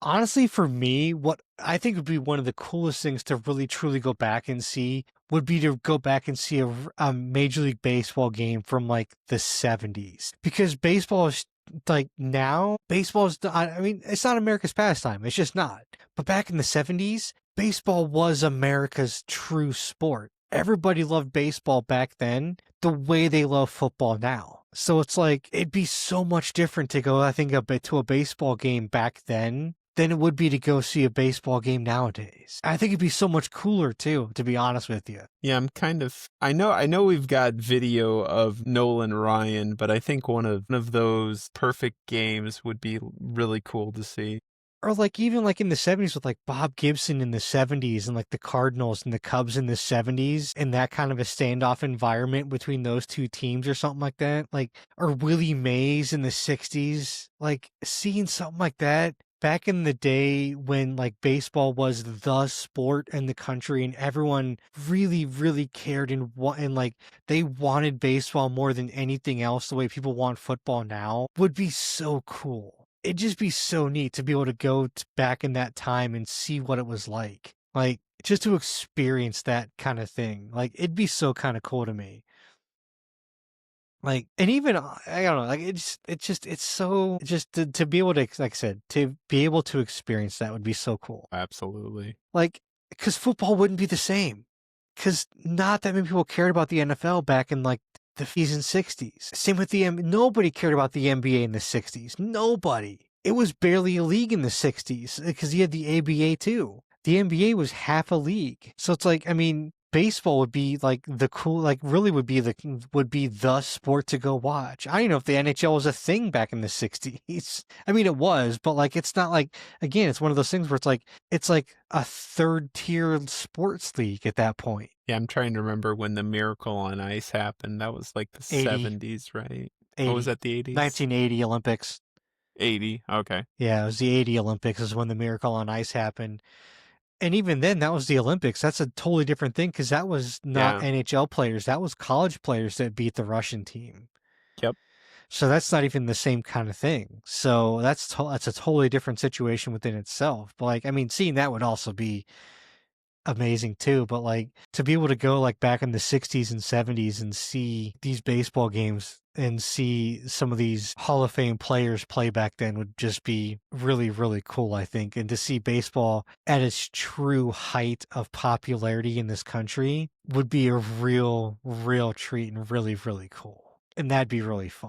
Honestly, for me, what I think would be one of the coolest things to really truly go back and see would be to go back and see a Major League Baseball game from like the 70's. Because baseball is like now, baseball is, I mean, it's not America's pastime. It's just not. But back in the 70's, baseball was America's true sport. Everybody loved baseball back then the way they love football now. So it's like, it'd be so much different to go, I think, a bit to a baseball game back then than it would be to go see a baseball game nowadays. I think it'd be so much cooler too, to be honest with you. Yeah, I know we've got video of Nolan Ryan, but I think one of those perfect games would be really cool to see. Or like even like in the 70's with like Bob Gibson in the 70's and like the Cardinals and the Cubs in the 70's and that kind of a standoff environment between those two teams or something like that. Like, or Willie Mays in the 60's. Like seeing something like that back in the day when like baseball was the sport in the country and everyone really, really cared and like they wanted baseball more than anything else the way people want football now would be so cool. It'd just be so neat to be able to go back in that time and see what it was like. Like, just to experience that kind of thing. Like, it'd be so kind of cool to me. Like, and even, I don't know, like, it's so, just to be able to, like I said, to be able to experience that would be so cool. Absolutely. Like, because football wouldn't be the same. Because not that many people cared about the NFL back in, like, the 50s and 60s. Same with nobody cared about the NBA in the 60s. Nobody. It was barely a league in the 60s because you had the ABA too. The NBA was half a league. So it's like, I mean, baseball would be like the cool, like really would be the sport to go watch. I don't know if the NHL was a thing back in the 60s. I mean, it was, but like, it's not like, again, it's one of those things where it's like a third tier sports league at that point. Yeah, I'm trying to remember when the Miracle on Ice happened. That was like the 80, 70's, right? Oh, was 80, that the 80's? 1980 Olympics. 80. Okay. Yeah, it was the 80 Olympics is when the Miracle on Ice happened. And even then, that was the Olympics. That's a totally different thing because that was not Yeah. NHL players. That was college players that beat the Russian team. Yep. So that's not even the same kind of thing. So that's a totally different situation within itself. But like, I mean, seeing that would also be amazing too. But like to be able to go like back in the 60's and 70's and see these baseball games and see some of these Hall of Fame players play back then would just be really, really cool, I think. And to see baseball at its true height of popularity in this country would be a real, real treat and really, really cool. And that'd be really fun.